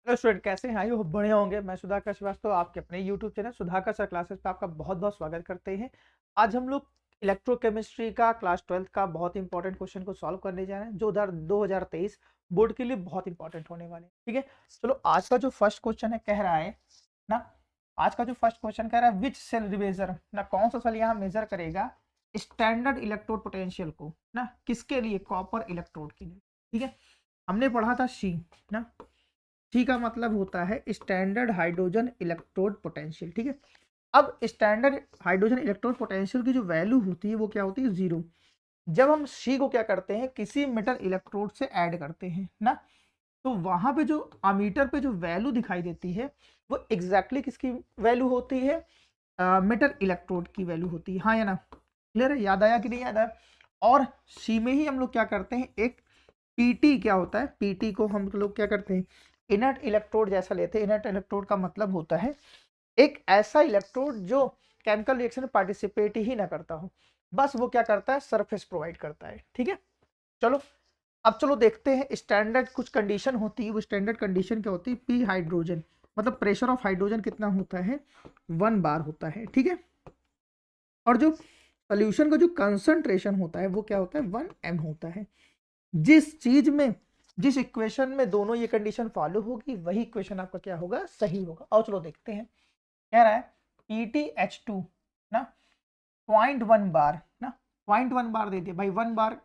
Hello student, कैसे हैं? आइए बड़े होंगे। मैं सुधाकर श्रीवास्तव आपके अपने YouTube channel Sudhakar sir classes पे आपका बहुत बहुत स्वागत करते हैं। आज हम लोग इलेक्ट्रोकेमिस्ट्री का क्लास 12th का बहुत इंपॉर्टेंट क्वेश्चन को सॉल्व करने जा रहे हैं, जो 2023 बोर्ड के लिए बहुत इंपॉर्टेंट होने वाले हैं। ठीक है, चलो आज का जो फर्स्ट क्वेश्चन है कह रहा है ना, आज का जो फर्स्ट क्वेश्चन कह रहा है विच सेल रिवेजर ना, कौन सा सेल यहाँ मेजर करेगा स्टैंडर्ड इलेक्ट्रोड पोटेंशियल को ना, किसके लिए? कॉपर इलेक्ट्रोड के लिए। ठीक है, हमने पढ़ा था सी ना, सी का मतलब होता है स्टैंडर्ड हाइड्रोजन इलेक्ट्रोड पोटेंशियल। ठीक है, अब स्टैंडर्ड हाइड्रोजन इलेक्ट्रोड पोटेंशियल की जो वैल्यू होती है वो क्या होती है? जीरो। जब हम सी को क्या करते हैं, किसी मेटल इलेक्ट्रोड से ऐड करते हैं ना, तो वहां पे जो अमीटर पे जो वैल्यू दिखाई देती है वो एग्जैक्टली किसकी वैल्यू होती है? मेटल इलेक्ट्रोड की वैल्यू होती है। हाँ या ना? क्लियर है? याद आया कि नहीं याद आया? और सी में ही हम लोग क्या करते हैं, एक पीटी क्या होता है, पीटी को हम लोग क्या करते हैं, इनर्ट इलेक्ट्रोड जैसा लेते हैं। इनर्ट इलेक्ट्रोड का मतलब होता है एक ऐसा इलेक्ट्रोड जो केमिकल रिएक्शन में पार्टिसिपेट ही ना करता हो, बस वो क्या करता है, सरफेस प्रोवाइड करता है। ठीक है, चलो अब चलो देखते हैं स्टैंडर्ड कुछ कंडीशन होती है। वो स्टैंडर्ड कंडीशन क्या होती है? पी हाइड्रोजन मतलब प्रेशर ऑफ हाइड्रोजन कितना होता है? 1 बार होता है। ठीक है, और जो सोल्यूशन का जो कंसंट्रेशन होता है वो क्या होता है? 1 m होता है। जिस चीज में, जिस इक्वेशन में दोनों ये कंडीशन फॉलो होगी वही इक्वेशन आपका क्या होगा? सही होगा। और चलो देखते हैं, कह रहा है PtH2 ना 0.1 बार ना, 0.1 बार दे दिया भाई, 1 बार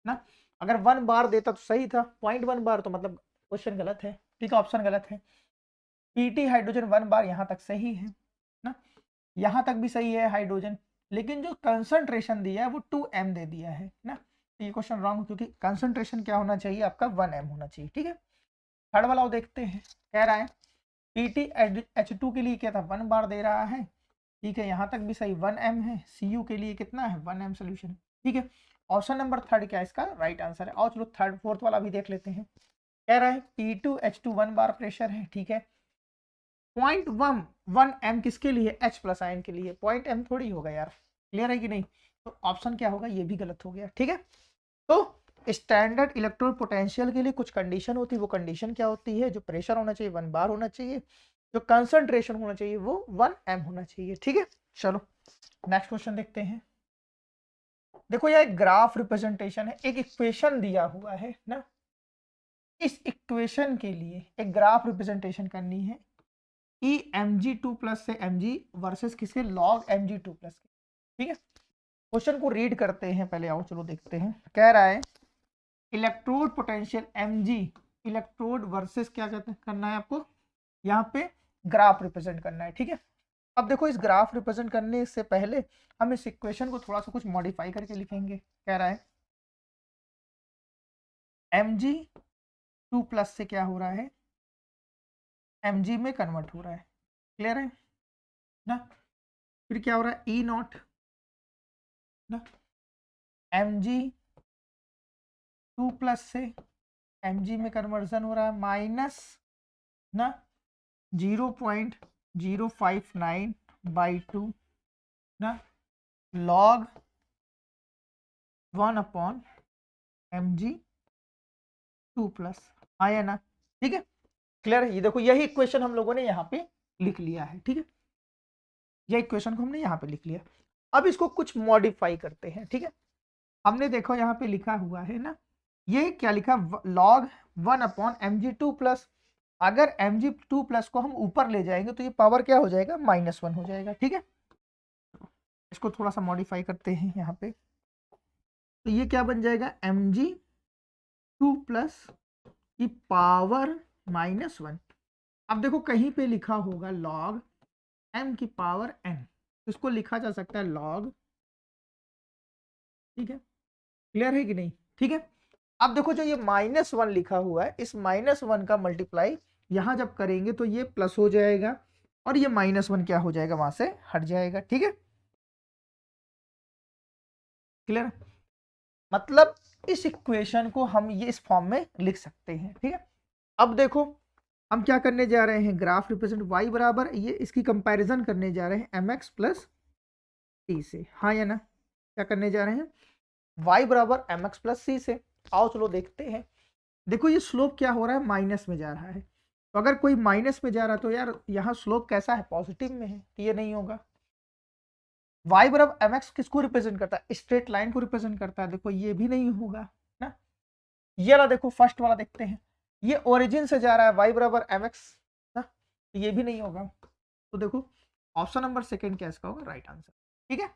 ना। अगर 1 बार देता तो सही था, 0.1 बार तो मतलब क्वेश्चन गलत है। ठीक है, ऑप्शन गलत है। Pt हाइड्रोजन 1 बार यहाँ तक सही है ना, यहाँ तक भी सही है हाइड्रोजन, लेकिन जो कंसंट्रेशन दिया है वो 2m दे दिया है ना, तो ये क्वेश्चन रॉन्ग, क्योंकि कंसंट्रेशन क्या होना चाहिए आपका? 1m होना चाहिए। ठीक है, थर्ड वाला वो देखते हैं, कह रहा है PtH2 के लिए क्या था? 1 बार दे रहा है। ठीक है, यहाँ तक भी सही, 1m है। Cu के लिए कितना है? 1m solution. ठीक है, ऑप्शन नंबर थर्ड क्या इसका राइट आंसर है। और चलो थर्ड फोर्थ वाला भी देख लेते हैं। कह रहा है P2H2 1 बार प्रेशर है। ठीक है, 0.1 m किसके लिए? H प्लस आयन के लिए। 0.m थोड़ी होगा यार, क्लियर है कि नहीं? तो ऑप्शन क्या होगा? ये भी गलत हो गया। ठीक है, तो स्टैंडर्ड इलेक्ट्रोड पोटेंशियल के लिए कुछ कंडीशन होती है। वो कंडीशन क्या होती है? जो प्रेशर होना चाहिए 1 बार होना चाहिए, जो कंसंट्रेशन होना चाहिए वो 1m होना चाहिए। ठीक है, चलो नेक्स्ट क्वेश्चन देखते हैं। देखो यह एक ग्राफ रिप्रेजेंटेशन है, एक इक्वेशन दिया हुआ है ना, इस इक्वेशन के लिए एक ग्राफ रिप्रेजेंटेशन करनी है। ई Mg2+ से Mg वर्सेस किसके? लॉग Mg2+ के। ठीक है, क्वेश्चन को रीड करते हैं पहले। आओ चलो देखते हैं, कह रहा है electrode potential Mg electrode versus क्या कहते हैं करना है आपको, यहाँ पे ग्राफ रिप्रेजेंट करना है। ठीक है, अब देखो इस ग्राफ रिप्रेजेंट करने से पहले हम इस इक्वेशन को थोड़ा सा कुछ मॉडिफाई करके लिखेंगे। कह रहा है Mg2+ से क्या हो रहा है? Mg में कन्वर्ट हो रहा है। क्लियर है ना? फिर क्या हो रहा है? E0 ना, Mg2+ से Mg में कन्वर्जन हो रहा है माइनस ना 0.059/2 ना लॉग 1/Mg2+। आया ना? ठीक है, क्लियर है? ये देखो यही इक्वेशन हम लोगों ने यहाँ पे लिख लिया है। ठीक है, यह इक्वेशन को हमने यहाँ पे लिख लिया। अब इसको कुछ मॉडिफाई करते हैं। ठीक है, हमने देखो यहाँ पे लिखा हुआ है ना, ये क्या लिखा? log 1/Mg2+। अगर Mg2+ को हम ऊपर ले जाएंगे तो ये पावर क्या हो जाएगा? -1 हो जाएगा। ठीक है, इसको थोड़ा सा मॉडिफाई करते हैं यहाँ पे, तो ये क्या बन जाएगा? Mg2+ की पावर -1। अब देखो कहीं पे लिखा होगा log m की पावर n, इसको लिखा जा सकता है log। ठीक है, क्लियर है कि नहीं? ठीक है, अब देखो जो ये -1 लिखा हुआ है, इस -1 का मल्टीप्लाई यहां जब करेंगे तो ये प्लस हो जाएगा, और ये -1 क्या हो जाएगा? वहां से हट जाएगा। ठीक है, क्लियर? मतलब इस इक्वेशन को हम ये इस फॉर्म में लिख सकते हैं। ठीक है, अब देखो हम क्या करने जा रहे हैं, ग्राफ रिप्रेजेंट y बराबर, ये इसकी कंपैरिजन करने जा रहे हैं mx प्लस c से। हाँ या ना? क्या करने जा रहे हैं? y बराबर mx प्लस c से। आओ चलो देखते हैं। देखो ये स्लोप क्या हो रहा है? माइनस में जा रहा है, तो अगर कोई माइनस में जा रहा है तो यार यहाँ स्लोप कैसा है, पॉजिटिव में है, तो ये नहीं होगा। वाई बराबर एम एक्स किसको रिप्रेजेंट करता है, स्ट्रेट लाइन को रिप्रेजेंट करता है, देखो ये भी नहीं होगा ना। ये वाला देखो, फर्स्ट वाला देखते हैं, ये ओरिजिन से जा रहा है, वाई बराबर एम एक्स ना, तो ये भी नहीं होगा। तो देखो ऑप्शन नंबर सेकंड क्या इसका होगा राइट आंसर। ठीक है,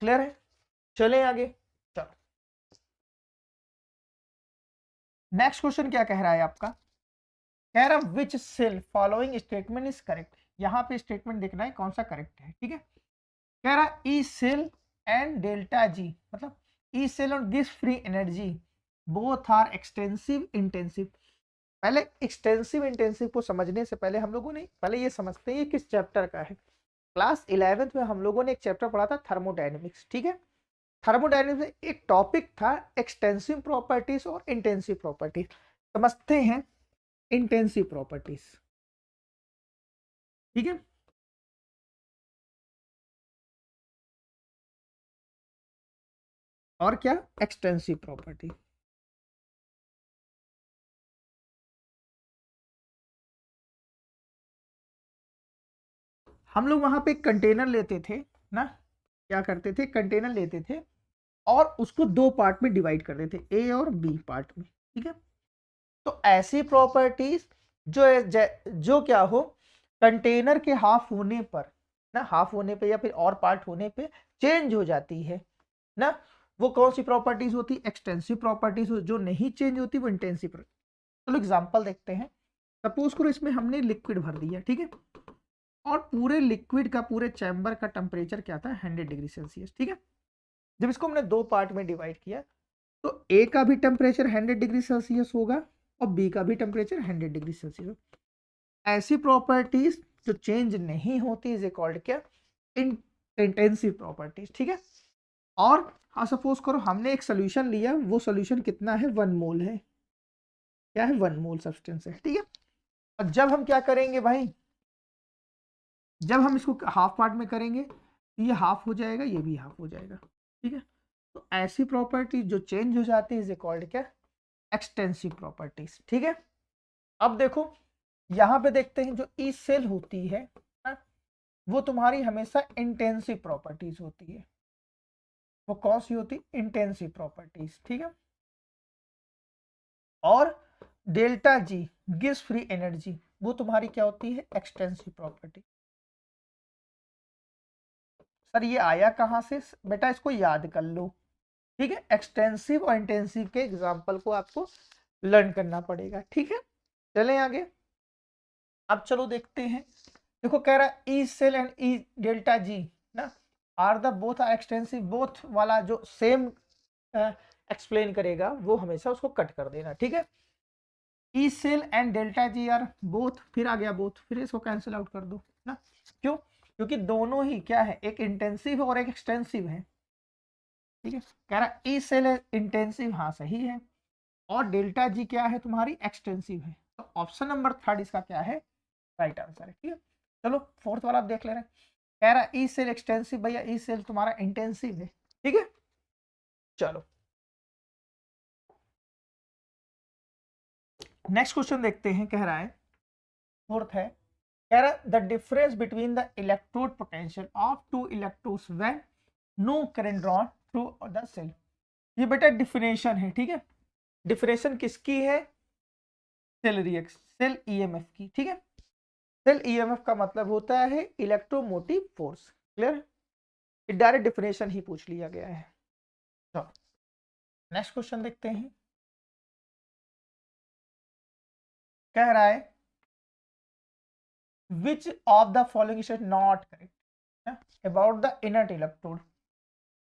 क्लियर है, चले आगे। चलो नेक्स्ट क्वेश्चन क्या कह रहा है आपका, कह रहा which cell following statement is correct. यहाँ पे स्टेटमेंट देखना है कौन सा करेक्ट है। ठीक है, कह रहा E cell and delta G, मतलब ई सेल और gives free energy both are extensive intensive. पहले एक्सटेंसिव इंटेंसिव को समझने से पहले हम लोगों ने पहले ये समझते हैं ये किस चैप्टर का है। क्लास 11th में हम लोगों ने एक चैप्टर पढ़ा था थर्मोडायनेमिक्स। ठीक है, थर्मोडायनेमिक्स में एक टॉपिक था एक्सटेंसिव प्रॉपर्टीज और इंटेंसिव प्रॉपर्टीज। समझते हैं इंटेंसिव प्रॉपर्टीज। ठीक है, और क्या एक्सटेंसिव प्रॉपर्टी। हम लोग वहां पे एक कंटेनर लेते थे ना, क्या करते थे, कंटेनर लेते थे और उसको दो पार्ट में डिवाइड कर देते, ए और बी पार्ट में। ठीक है, तो ऐसी प्रॉपर्टीज जो क्या हो, कंटेनर के हाफ होने पर ना, हाफ होने पे या फिर और पार्ट होने पे चेंज हो जाती है ना, वो कौन सी प्रॉपर्टीज होती, एक्सटेंसिव प्रॉपर्टीज। जो नहीं चेंज होती वो इंटेंसिव। चलो एग्जांपल देखते हैं। सपोज करो इसमें हमने लिक्विड भर दिया, ठीक है, और पूरे लिक्विड का, पूरे चैम्बर का टेम्परेचर क्या था, 100 डिग्री सेल्सियस। ठीक है, जब इसको हमने दो पार्ट में डिवाइड किया तो ए का भी टेम्परेचर 100 डिग्री सेल्सियस होगा और बी का भी टेम्परेचर 100 डिग्री सेल्सियस। ऐसी प्रॉपर्टीज जो चेंज नहीं होती इज कॉल्ड क्या, इंटेंसिव प्रॉपर्टीज। ठीक है, और हाँ सपोज करो हमने एक सोल्यूशन लिया, वो सोल्यूशन कितना है, 1 मोल है, क्या है, 1 मोल सब्सटेंस है। ठीक है, और जब हम क्या करेंगे भाई, जब हम इसको हाफ पार्ट में करेंगे तो ये हाफ हो जाएगा, ये भी हाफ हो जाएगा। ठीक है, तो ऐसी प्रॉपर्टी जो चेंज हो जाती है इज कॉल्ड क्या, एक्सटेंसिव प्रॉपर्टीज। ठीक है, अब देखो यहां पे देखते हैं जो ई सेल होती है ना, वो तुम्हारी हमेशा इंटेंसिव प्रॉपर्टीज होती है। वो कौन सी होती, इंटेंसिव प्रॉपर्टीज। ठीक है, और delta G gives free energy, वो तुम्हारी क्या होती है, एक्सटेंसिव प्रॉपर्टी। सर ये आया कहां से बेटा, इसको याद कर लो। ठीक है, एक्सटेंसिव और इंटेंसिव के एग्जाम्पल को आपको लर्न करना पड़ेगा। ठीक है, चलें आगे। अब चलो देखते हैं, देखो कह रहा है E cell and E delta G ना are the both are extensive, both वाला जो सेम एक्सप्लेन करेगा वो हमेशा उसको कट कर देना। ठीक है, E cell and delta G are both, फिर आ गया बोथ, फिर इसको कैंसिल आउट कर दो ना। क्यों, क्योंकि दोनों ही क्या है, एक इंटेंसिव है और एक एक्सटेंसिव है। ठीक है, कह रहा ई सेल इंटेंसिव, हाँ सही है, और डेल्टा जी क्या है तुम्हारी, एक्सटेंसिव है। तो ऑप्शन नंबर थर्ड इसका क्या है, राइट आंसर है। ठीक है, चलो फोर्थ वाला आप देख ले रहे हैं, कह रहा ई सेल एक्सटेंसिव, भैया ई सेल तुम्हारा इंटेंसिव है। ठीक है, चलो नेक्स्ट क्वेश्चन देखते हैं। कह रहा है फोर्थ है, कह रहा है the difference between the electrode potential of two electrodes when no current drawn through the cell. ये बेटा डिफिनेशन है। ठीक है, डिफिनेशन किसकी है, सेल रिएक्शन, सेल ईएमएफ की। ठीक है, सेल ईएमएफ का मतलब होता है electromotive force. Clear, direct definition ही पूछ लिया गया है। तो नेक्स्ट क्वेश्चन देखते हैं। कह रहा है which of the following is not correct about the inert electrode.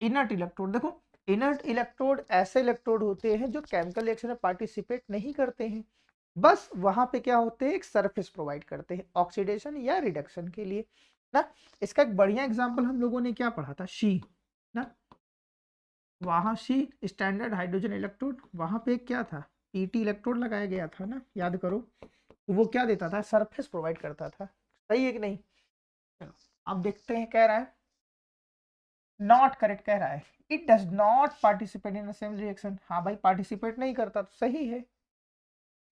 Inert electrode, देखो इनर्ट इलेक्ट्रोड ऐसे इलेक्ट्रोड होते हैं जो केमिकल रिएक्शन में पार्टिसिपेट नहीं करते हैं, बस वहां पे क्या होते हैं, एक सरफेस प्रोवाइड करते हैं ऑक्सीडेशन या रिडक्शन के लिए ना। इसका एक बढ़िया एग्जांपल हम लोगों ने क्या पढ़ा था, शी ना, वहां शी स्टैंडर्ड हाइड्रोजन इलेक्ट्रोड, वहां पे क्या था, पीटी इलेक्ट्रोड लगाया गया था ना, याद करो। तो वो क्या देता था, सरफेस प्रोवाइड करता था। सही है कि नहीं, चलो अब देखते हैं। कह रहा है नॉट करेक्ट, कह रहा है it does not participate in same reaction. हाँ भाई पार्टिसिपेट नहीं करता तो सही है।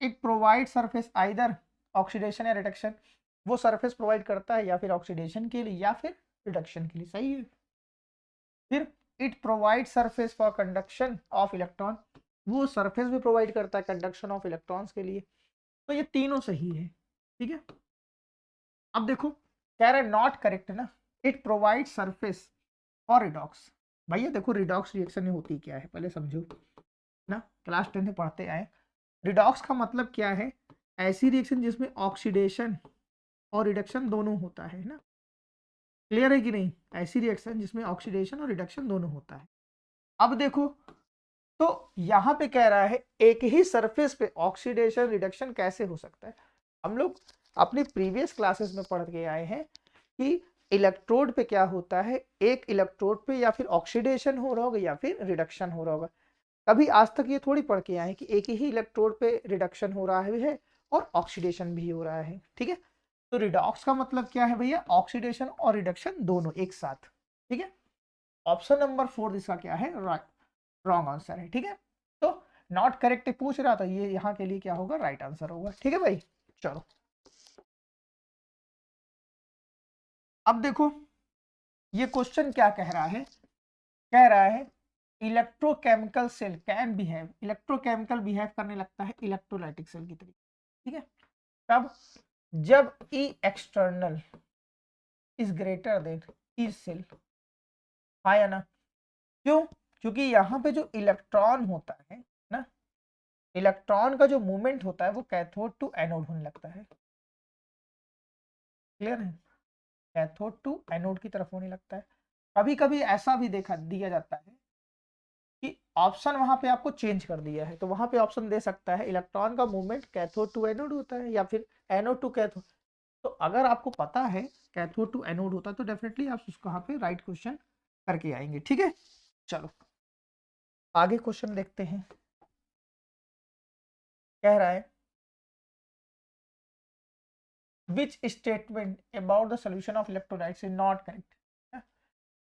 It provide surface either oxidation या रिडक्शन, वो सरफेस प्रोवाइड करता है या फिर ऑक्सीडेशन के लिए या फिर रिडक्शन के लिए, सही है। फिर it provide surface for conduction of electron, वो सरफेस भी प्रोवाइड करता है कंडक्शन ऑफ इलेक्ट्रॉन्स के लिए। तो ये तीनों सही है, ठीक है। अब देखो कह रहे नॉट करेक्ट ना, it provide surface for redox. भैया देखो रिडॉक्स रिएक्शन में होती क्या है पहले समझो ना, क्लास 10 में पढ़ते आए। रिडॉक्स का मतलब क्या है, ऐसी रिएक्शन जिसमें ऑक्सीडेशन और रिडक्शन दोनों होता है ना, क्लियर है कि नहीं, ऐसी रिएक्शन जिसमें ऑक्सीडेशन और रिडक्शन दोनों होता है। अब देखो तो यहाँ पे कह रहा है एक ही सरफेस पे ऑक्सीडेशन रिडक्शन कैसे हो सकता है। हम लोग अपनी प्रीवियस क्लासेस में पढ़ के आए हैं कि इलेक्ट्रोड पे क्या होता है, एक इलेक्ट्रोड पे या फिर ऑक्सीडेशन हो रहा होगा या फिर रिडक्शन हो रहा होगा। कभी आज तक ये थोड़ी पढ़ के आए कि एक ही इलेक्ट्रोड पे रिडक्शन हो रहा है और ऑक्सीडेशन भी हो रहा है, ठीक है। तो रिडॉक्स का मतलब क्या है भैया, ऑक्सीडेशन और रिडक्शन दोनों एक साथ, ठीक है। ऑप्शन नंबर 4 इसका क्या है, रॉन्ग आंसर है, ठीक है। तो नॉट करेक्ट पूछ रहा था, ये यहाँ के लिए क्या होगा, राइट आंसर होगा, ठीक है भाई। चलो अब देखो ये क्वेश्चन क्या कह रहा है, कह रहा है electrochemical cell can behave, electrochemical behave करने लगता है इलेक्ट्रोलाइटिक सेल की तरीके, ठीक है। तब जब E external is greater than E cell, हाँ या ना, क्यों, क्योंकि यहाँ पे जो इलेक्ट्रॉन होता है ना, इलेक्ट्रॉन का जो मूवमेंट होता है वो कैथोड टू एनोड होने लगता है, क्लियर है, कैथोड टू एनोड की तरफ होने लगता है। कभी कभी ऐसा भी देखा दिया जाता है कि ऑप्शन वहां पे आपको चेंज कर दिया है, तो वहां पे ऑप्शन दे सकता है इलेक्ट्रॉन का मूवमेंट कैथोड टू एनोड होता है या फिर एनोड टू कैथोड। तो अगर आपको पता है कैथोड टू एनोड होता है तो डेफिनेटली आप उसको यहाँ पे राइट क्वेश्चन करके आएंगे, ठीक है। चलो आगे क्वेश्चन देखते हैं, कह रहा है which statement about the solution of electrolytes is not correct.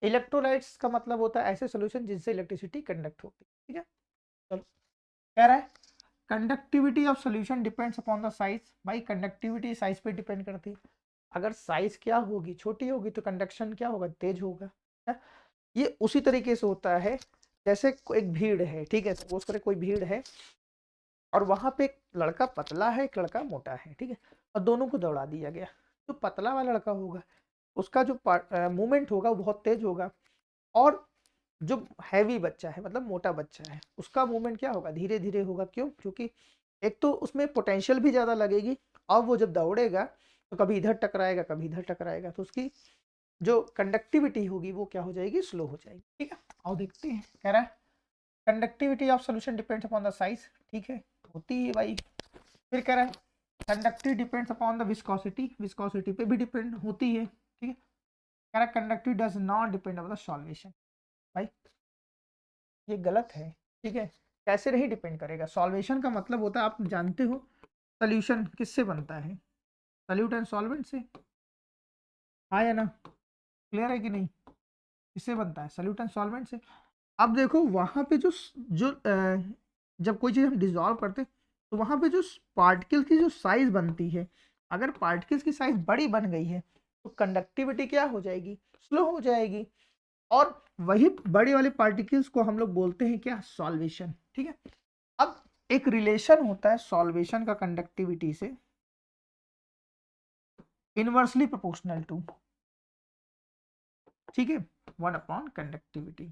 Electrolytes का मतलब होता है ऐसे सोल्यूशन जिनसे इलेक्ट्रिसिटी कंडक्ट होती है, ठीक है। चलो कह रहा है conductivity of solution depends upon the size, भाई कंडक्टिविटी साइज पे डिपेंड करती है। अगर साइज क्या होगी, छोटी होगी तो कंडक्शन क्या होगा, तेज होगा, है? ये उसी तरीके से होता है जैसे एक भीड़ है, ठीक है, सपोज करें कोई भीड़ है और वहां पे एक लड़का पतला है एक लड़का मोटा है, ठीक है, और दोनों को दौड़ा दिया गया। तो पतला वाला लड़का होगा उसका जो मूवमेंट होगा वो बहुत तेज होगा, और जो हैवी बच्चा है मतलब मोटा बच्चा है उसका मूवमेंट क्या होगा, धीरे धीरे होगा। क्यों, क्योंकि एक तो उसमें पोटेंशियल भी ज़्यादा लगेगी और वो जब दौड़ेगा तो कभी इधर टकराएगा कभी इधर टकराएगा, तो उसकी जो कंडक्टिविटी होगी वो क्या हो जाएगी, स्लो हो जाएगी, ठीक है। और देखते हैं, कह रहा है conductivity of solution depends upon the size, ठीक है, होती है भाई। फिर कह रहा है conductivity depends upon the viscosity, viscosity पे भी डिपेंड होती है, ठीक है। कह रहा है conductivity does not depend upon the solvation, भाई ये गलत है, ठीक है। कैसे नहीं डिपेंड करेगा, सॉल्वेशन का मतलब होता है आप जानते हो सोल्यूशन किससे बनता है, सॉल्यूट एंड सॉल्वेंट से, हाँ या ना, क्लियर है कि नहीं, किससे बनता है, सॉल्यूट एंड सॉल्वेंट से। अब देखो वहां पे जब कोई चीज़ हम डिजॉल्व करते हैं तो वहां पे जो पार्टिकल की जो साइज बनती है, अगर पार्टिकल्स की साइज बड़ी बन गई है तो कंडक्टिविटी क्या हो जाएगी, स्लो हो जाएगी, और वही बड़ी वाले पार्टिकल्स को हम लोग बोलते हैं क्या, सॉल्वेशन, ठीक है। अब एक रिलेशन होता है सॉल्वेशन का कंडक्टिविटी से, इनवर्सली प्रोपोर्शनल टू, ठीक है, 1 अपॉन कंडक्टिविटी।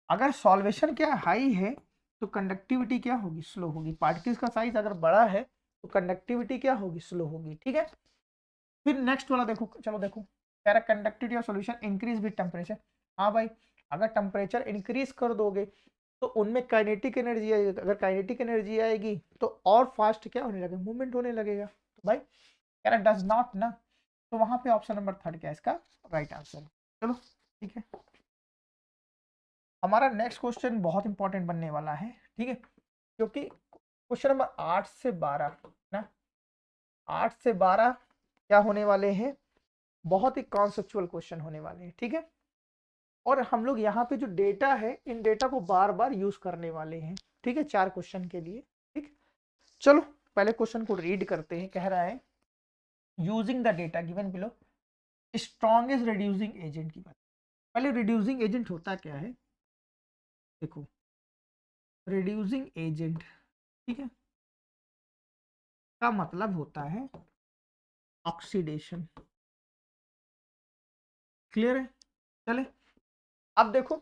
अगर सॉल्वेशन क्या हाई है तो कंडक्टिविटी क्या होगी, स्लो होगी। पार्टिकल्स का साइज अगर बड़ा है तो कंडक्टिविटी क्या होगी, स्लो होगी, ठीक है। फिर नेक्स्ट वाला देखो, चलो देखो कह रहा conductivity of solution increase with temperature. हाँ भाई अगर टेम्परेचर इंक्रीज कर दोगे तो उनमें काइनेटिक एनर्जी आएगी, अगर काइनेटिक एनर्जी आएगी तो और फास्ट क्या होने लगेगा, मूवमेंट होने लगेगा। तो भाई कह रहा डज नॉट ना, तो वहां पे ऑप्शन नंबर 3 क्या है इसका राइट आंसर। चलो ठीक है, हमारा नेक्स्ट क्वेश्चन बहुत इंपॉर्टेंट बनने वाला है, ठीक है, क्योंकि क्वेश्चन नंबर 8 से 12 ना, 8 से 12 क्या होने वाले हैं, बहुत ही कॉन्सेप्चुअल क्वेश्चन होने वाले हैं, ठीक है। और हम लोग यहाँ पे जो डेटा है इन डेटा को बार बार यूज करने वाले हैं, ठीक है, 4 क्वेश्चन के लिए, ठीक। चलो पहले क्वेश्चन को रीड करते हैं। कह रहा है using the data given below strongest reducing agent की बात। पहले रिड्यूसिंग एजेंट होता क्या है, देखो रिड्यूसिंग एजेंट, ठीक है, का मतलब होता है ऑक्सीडेशन। क्लियर है? चले अब देखो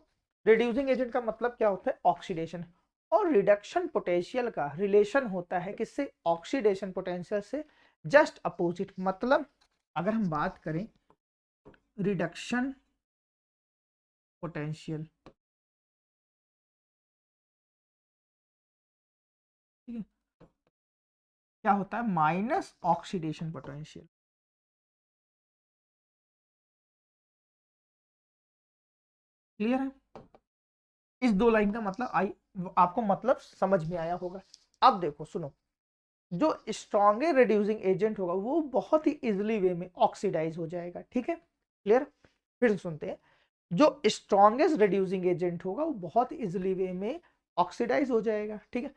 रिड्यूसिंग एजेंट का मतलब क्या होता है, ऑक्सीडेशन। और रिडक्शन पोटेंशियल का रिलेशन होता है किससे, ऑक्सीडेशन पोटेंशियल से जस्ट अपोजिट। मतलब अगर हम बात करें रिडक्शन पोटेंशियल, ठीक है, क्या होता है माइनस ऑक्सीडेशन पोटेंशियल। क्लियर है? इस दो लाइन का मतलब आपको मतलब समझ में आया होगा। अब देखो सुनो, जो स्ट्रॉन्गर रिड्यूसिंग एजेंट होगा वो बहुत ही इजिली वे में ऑक्सीडाइज हो जाएगा। ठीक है, क्लियर? फिर सुनते हैं, जो स्ट्रॉन्गेस्ट रिड्यूसिंग एजेंट होगा वो बहुत इजिली वे में ऑक्सीडाइज हो जाएगा। ठीक है,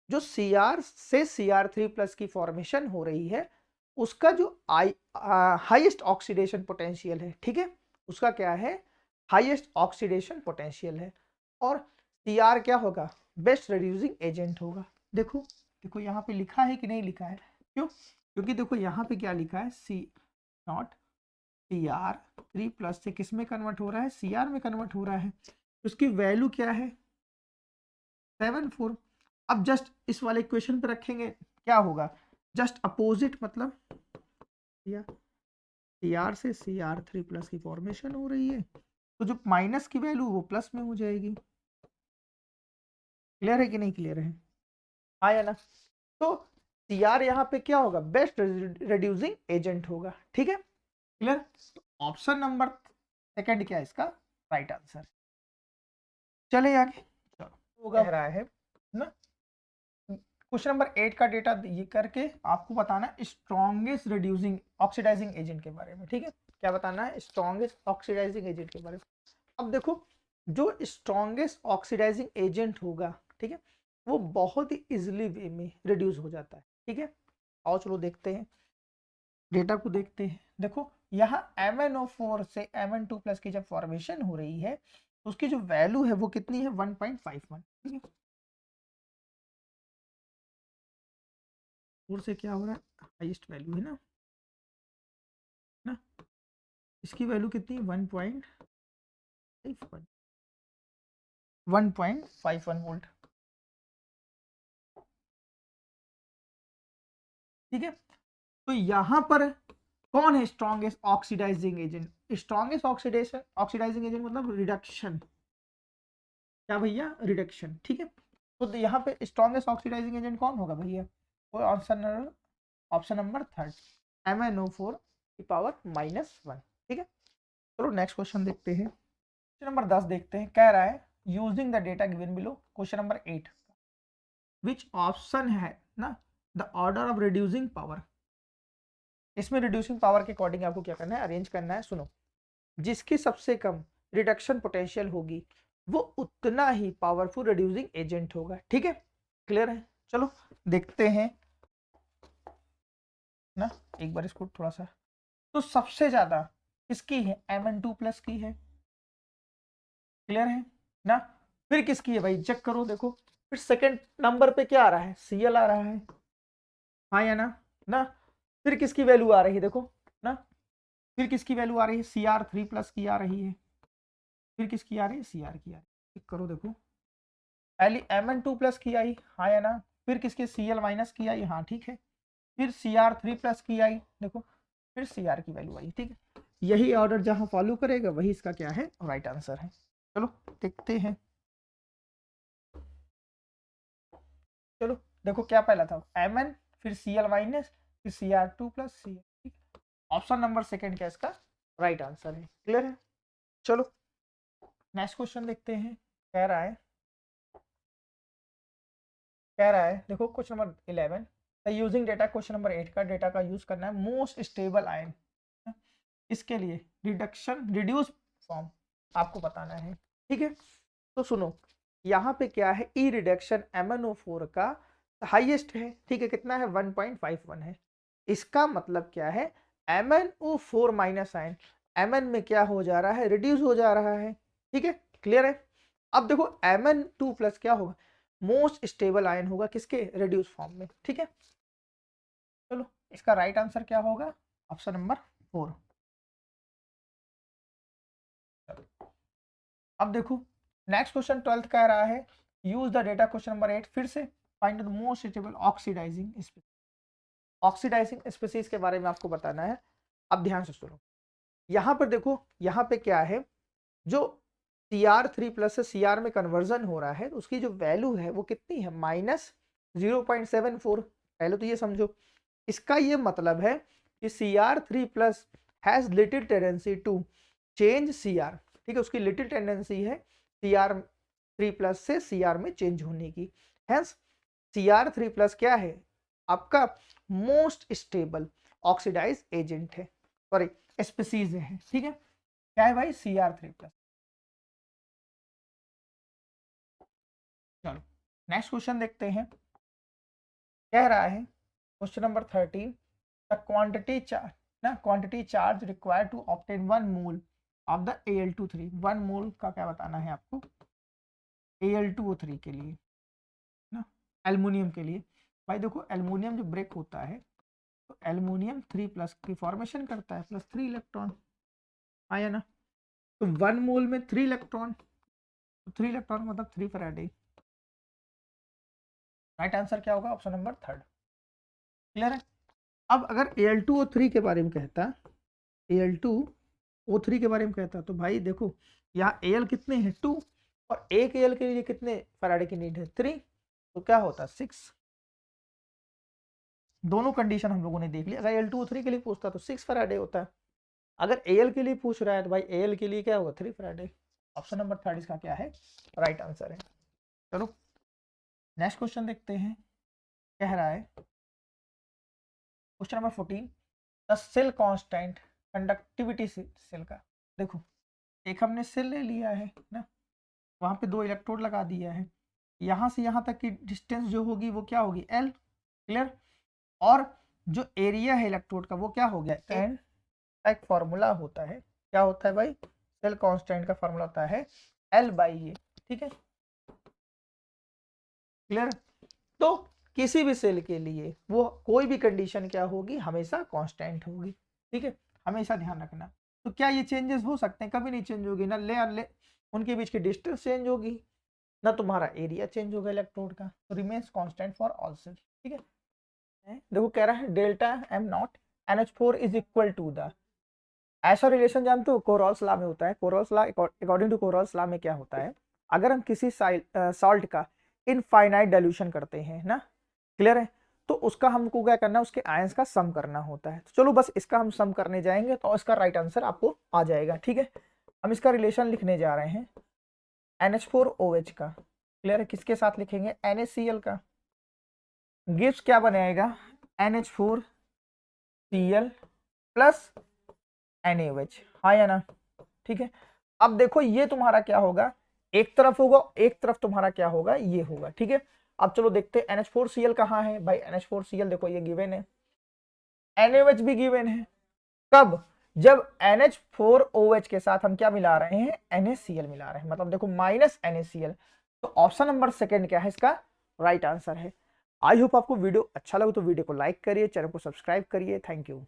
जो Cr से Cr3+ की फॉर्मेशन हो रही है उसका जो हाईएस्ट ऑक्सीडेशन पोटेंशियल है, ठीक है, उसका क्या है, हाईएस्ट ऑक्सीडेशन पोटेंशियल है। और Cr क्या होगा, बेस्ट रिड्यूसिंग एजेंट होगा। देखो देखो यहाँ पे लिखा है कि नहीं लिखा है, क्यों, क्योंकि देखो यहाँ पे क्या लिखा है, C0 Cr3+ से किस में कन्वर्ट हो रहा है, Cr में कन्वर्ट हो रहा है। उसकी वैल्यू क्या है, 7,4। अब जस्ट इस वाले इक्वेशन पे रखेंगे क्या होगा, जस्ट अपोजिट, मतलब Cr से Cr3+ की फॉर्मेशन हो रही है तो जो माइनस की वैल्यू वो प्लस में हो जाएगी। क्लियर है कि नहीं क्लियर है, हाँ या ना? तो Cr यहाँ पे क्या होगा, बेस्ट रिड्यूसिंग एजेंट होगा। ठीक है, क्लियर? ऑप्शन नंबर सेकंड क्या है इसका राइट आंसर। चले आगे, चलो कह रहा है ना, क्वेश्चन नंबर 8 का डेटा ये करके आपको बताना है स्ट्रॉन्गेस्ट रिड्यूसिंग ऑक्सीडाइजिंग एजेंट के बारे में। ठीक है, क्या बताना है, स्ट्रॉन्गेस्ट ऑक्सीडाइजिंग एजेंट के बारे में। अब देखो जो स्ट्रॉन्गेस्ट ऑक्सीडाइजिंग एजेंट होगा, ठीक है, वो बहुत ही इजिली वे में रिड्यूस हो जाता है। ठीक है, आओ चलो देखते हैं, डेटा को देखते हैं। देखो यहाँ MnO4 से Mn2+ की जब फॉर्मेशन हो रही है उसकी जो वैल्यू है वो कितनी है, 1.51। ठीक है, और से क्या हो रहा है, हाईएस्ट वैल्यू है ना, इसकी वैल्यू कितनी, 1.51 वोल्ट। ठीक है, तो यहां पर कौन है strongest oxidising agent, strongest oxidising agent मतलब रिडक्शन, क्या भैया, रिडक्शन। ठीक है, तो यहाँ पे स्ट्रॉन्गेस्ट ऑक्सीडाइजिंग एजेंट कौन होगा भैया, वो ऑप्शन नंबर थर्ड, MnO4 की पावर -1। ठीक है, चलो नेक्स्ट क्वेश्चन देखते हैं, क्वेश्चन नंबर 10 देखते हैं। कह रहा है using the data given below, question number 8, which option है ना the order of reducing power. इसमें रिड्यूसिंग पावर के अकॉर्डिंग आपको क्या करना है, अरेंज करना है। सुनो, जिसकी सबसे कम रिडक्शन पोटेंशियल होगी वो उतना ही पावरफुल रिड्यूसिंग एजेंट होगा। ठीक है, क्लियर है? चलो देखते हैं ना एक बार इसको थोड़ा सा, तो सबसे ज्यादा किसकी है, Mn2+ की है। क्लियर है ना? फिर किसकी है भाई, चेक करो, देखो फिर सेकंड नंबर पे क्या आ रहा है, Cl आ रहा है, हाँ या ना? फिर किसकी वैल्यू आ रही है, देखो ना, फिर किसकी वैल्यू आ रही है, Cr3+ की आ रही है, फिर किसकी आ रही है, Cr की आ रही है। चेक करो, देखो पहली Mn2+ की आई, हाँ या ना, फिर किसके Cl- की आई, हाँ ठीक है, फिर Cr3+ की आई, देखो फिर Cr की वैल्यू आई। ठीक है, यही ऑर्डर जहां फॉलो करेगा वही इसका क्या है, राइट आंसर है। चलो देखते हैं, चलो देखो क्या पहला था, Mn, फिर Cl-, फिर Cr2+, Cl। Option number second क्या इसका राइट आंसर है। क्लियर है? चलो नेक्स्ट क्वेश्चन देखते हैं। कह रहा है देखो question number 11, using data, question number 8 का डेटा का यूज करना है मोस्ट स्टेबल आयन, इसके लिए रिड्यूस फॉर्म आपको बताना है। ठीक है, तो सुनो यहाँ पे क्या है, ई रिडक्शन MnO4 का हाईएस्ट है, ठीक है, कितना है 1.51 है। इसका मतलब क्या है, MnO4 माइनस आयन Mn में क्या हो जा रहा है, रिड्यूस हो जा रहा है, ठीक है, क्लियर है। अब देखो Mn2 प्लस क्या होगा, मोस्ट स्टेबल आयन होगा किसके, रिड्यूस फॉर्म में, ठीक है। चलो इसका राइट आंसर क्या होगा, ऑप्शन नंबर 4। अब देखो नेक्स्ट क्वेश्चन 12th कह रहा है, use the data, question number 8 फिर से, find the most stable oxidising species. Oxidising species के बारे में आपको बताना है। अब ध्यान से सुनो, यहाँ पर देखो, यहाँ पे क्या है, जो Cr3 प्लस से Cr में कन्वर्जन हो रहा है, उसकी जो वैल्यू है वो कितनी है, -0.74। पहले तो ये समझो, इसका ये मतलब है कि Cr3 plus has little tendency to change Cr, ठीक है, उसकी लिटिल टेंडेंसी है Cr3 प्लस से Cr में चेंज होने की। हैंस Cr3 प्लस क्या है, आपका मोस्ट स्टेबल ऑक्सीडाइज एजेंट है, सॉरी स्पीसीज है, ठीक है, क्या है भाई, Cr3 प्लस। चलो नेक्स्ट क्वेश्चन देखते हैं, कह रहा है question number 13, the quantity charge ना, quantity charge required to obtain 1 mole of the Al2O3। 1 mole का क्या बताना है आपको, Al2O3 के लिए ना, एल्युमिनियम के लिए। भाई देखो एल्युमिनियम जो ब्रेक होता है तो एल्युमिनियम 3 प्लस की फॉर्मेशन करता है, प्लस 3 इलेक्ट्रॉन आया ना, तो 1 मोल में 3 इलेक्ट्रॉन, तो 3 इलेक्ट्रॉन मतलब 3 फैराडे। राइट आंसर क्या होगा, ऑप्शन नंबर 3। क्लियर है। अब अगर Al2O3 के बारे में कहता, Al2O3 के बारे में कहता, तो भाई देखो यहाँ Al कितने हैं 2, और एक Al के लिए कितने फैराडे की नीड है 3, तो क्या होता 6। दोनों कंडीशन हम लोगों ने देख ली। अगर Al2O3 के लिए पूछता तो 6 फैराडे होता है, अगर Al के लिए पूछ रहा है तो भाई Al के लिए क्या होगा 3 फैराडे। ऑप्शन नंबर 3 इसका क्या है, राइट आंसर है। चलो नेक्स्ट क्वेश्चन देखते हैं, कह रहा है question number 14, the cell constant conductivity cell का। देखो एक हमने सेल ले लिया है ना, वहां पे 2 इलेक्ट्रोड लगा दिया है, यहाँ से यहाँ तक की डिस्टेंस जो होगी वो क्या होगी L, क्लियर। और जो एरिया है इलेक्ट्रोड का वो क्या हो गया N। एक फॉर्मूला होता है, क्या होता है भाई, सेल कांस्टेंट का फॉर्मूला होता है L/A, ठीक है, क्लियर। तो किसी भी सेल के लिए वो कोई भी कंडीशन क्या होगी, हमेशा कांस्टेंट होगी, ठीक है, हमेशा ध्यान रखना। तो क्या ये चेंजेस हो सकते हैं, कभी नहीं चेंज होगी ना, ले उनके बीच की डिस्टेंस चेंज होगी ना, तुम्हारा एरिया चेंज होगा इलेक्ट्रोड का, तो remains constant for all cell, ठीक है। देखो कह रहा है delta m0 NH4 is equal to the, ऐसा रिलेशन जानते हो कोरॉल्स लॉ में होता है। Kohlrausch's law, according to Kohlrausch's law में क्या होता है, अगर हम किसी सॉल्ट का इनफाइनाइट डाइल्यूशन करते हैं ना, क्लियर है, तो उसका हमको क्या करना है, उसके आयंस का सम करना होता है। तो चलो बस इसका हम सम करने जाएंगे तो इसका राइट आंसर आपको आ जाएगा, ठीक है। हम इसका रिलेशन लिखने जा रहे हैं NH4OH का, क्लियर है, किसके साथ लिखेंगे NaCl का, गिव्स क्या बनाएगा NH4Cl प्लस NaOH, हाँ या ना, ठीक है। अब देखो ये तुम्हारा क्या होगा, एक तरफ होगा, एक तरफ तुम्हारा क्या होगा, ये होगा, ठीक है। अब चलो देखते हैं NH4Cl कहाँ है भाई, NH4Cl देखो ये गिवन है, NaOH भी गिवन है, कब, जब NH4OH के साथ हम क्या मिला रहे हैं, NaCl मिला रहे हैं, मतलब देखो माइनस NaCl, तो ऑप्शन नंबर 2 क्या है इसका राइट आंसर है। आई होप आपको वीडियो अच्छा लगे तो वीडियो को लाइक करिए, चैनल को सब्सक्राइब करिए, थैंक यू।